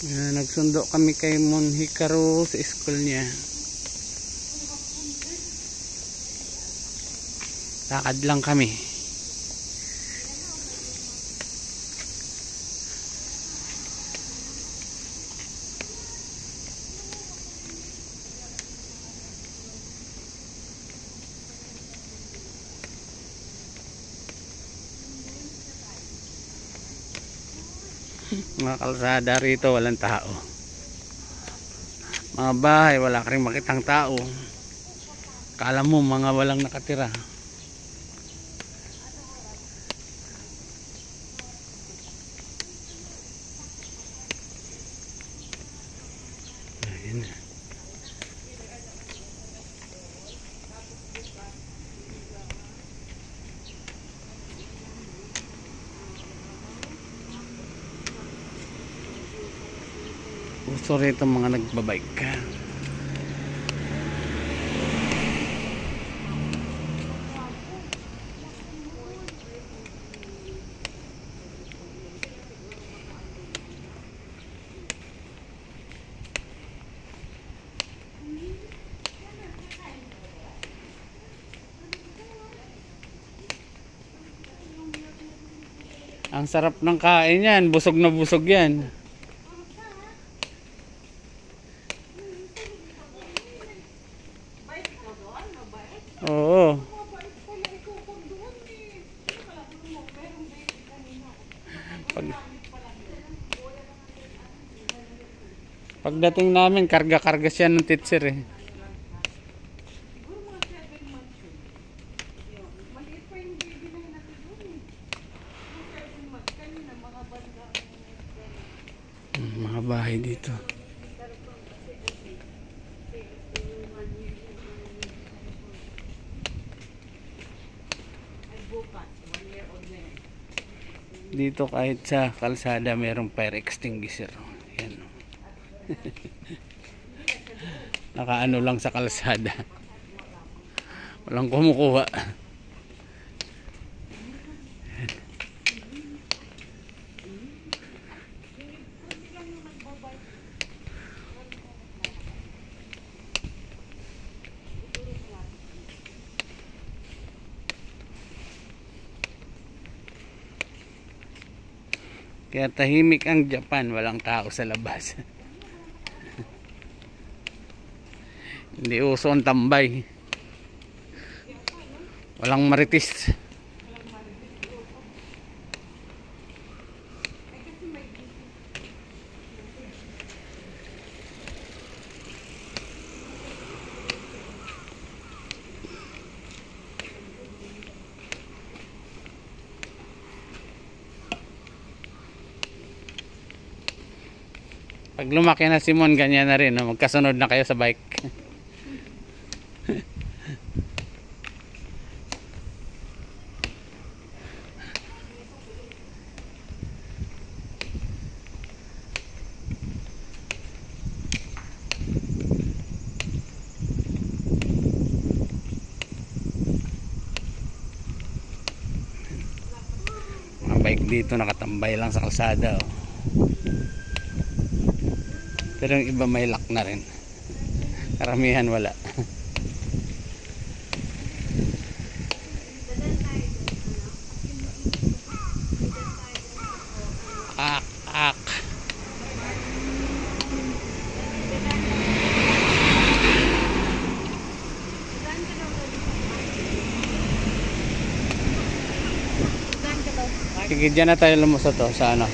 Nagsundo kami kay Mon Hikaru sa school niya. Lakad lang kami. Mga kalsada rito walang tao, mga bahay wala ka rin makitang tao, kala mo mga walang nakatira. Ayun. Uso rito mga nagbabike. Ang sarap ng kain yan, busog na busog yan. Oo. Pagdating namin, karga-karga siya ng teacher eh. Mga bahay dito. Dito kahit sa kalsada mayroong fire extinguisher. Yan. Nakaano lang sa kalsada. Walang kumukuha. Kaya tahimik ang Japan, walang tao sa labas. Hindi uso ang tambay. Walang maritis. Pag lumaki na si Mon, ganyan na rin, no? Magkasunod na kayo sa bike. Mga bike dito nakatambay lang sa kalsada, oh. Pero yung iba may lock na rin. Karamihan wala. Ak, ak. Sige, dyan na tayo lumusot, oh, sa ano.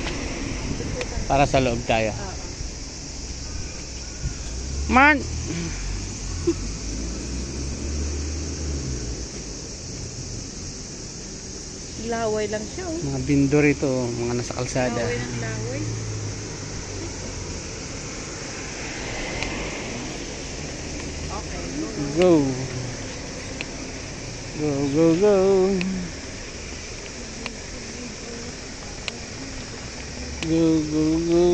Para sa loob tayo. Man. Laway lang siya, oh. Mga bindo rito, mga nasa kalsada. Laway. Okay, go. Go, go, go. Go, go, go.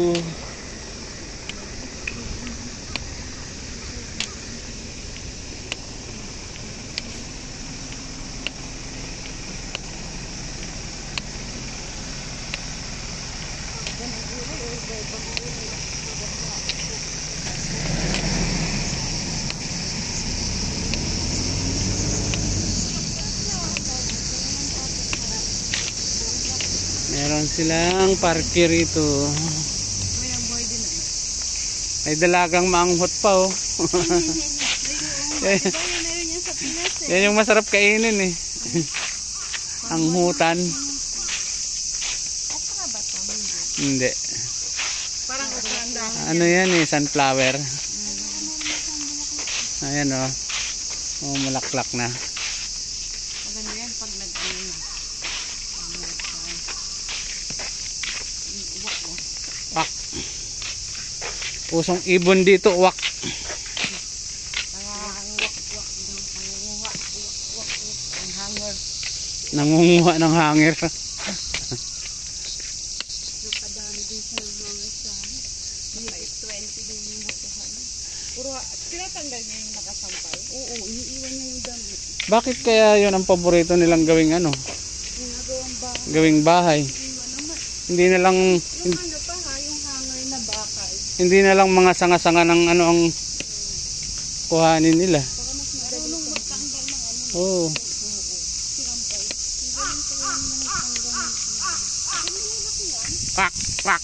Meron silang parke rito. May ang buhay din ah. May dalagang maanghot pa oh. Diba yun na yun yung sa Pinas eh. Yan yung masarap kainin eh. Ang hutan. Okra ba ito? Hindi. Parang okra ang dahon. Ano yan eh, sunflower. Ayan oh. Oh, malaklak na. Maganda yan pag nag-ano na. Uwak mo. Wak. Pusong ibon dito, wak. Ang hanger. Nangunguha ng hangir. Kadami din siya ng hanger sa amin. May 20 din yung nakuha. Puro, tinatanggal niya yung nakasampay. Oo, iniiwan niya yung damit. Bakit kaya yun ang paborito nilang gawing ano? Ginagawang bahay. Gawing bahay. Iwan naman. Hindi na lang Yung ano pa ha, yung hanger na bakal. hindi na lang mga sanga-sanga ng ano ang kuhanin nila. Baka mas marunong magtanggal ng ano. Oo. Sirampay. Ang galing ko yung nagtanggal ng Wak, wak.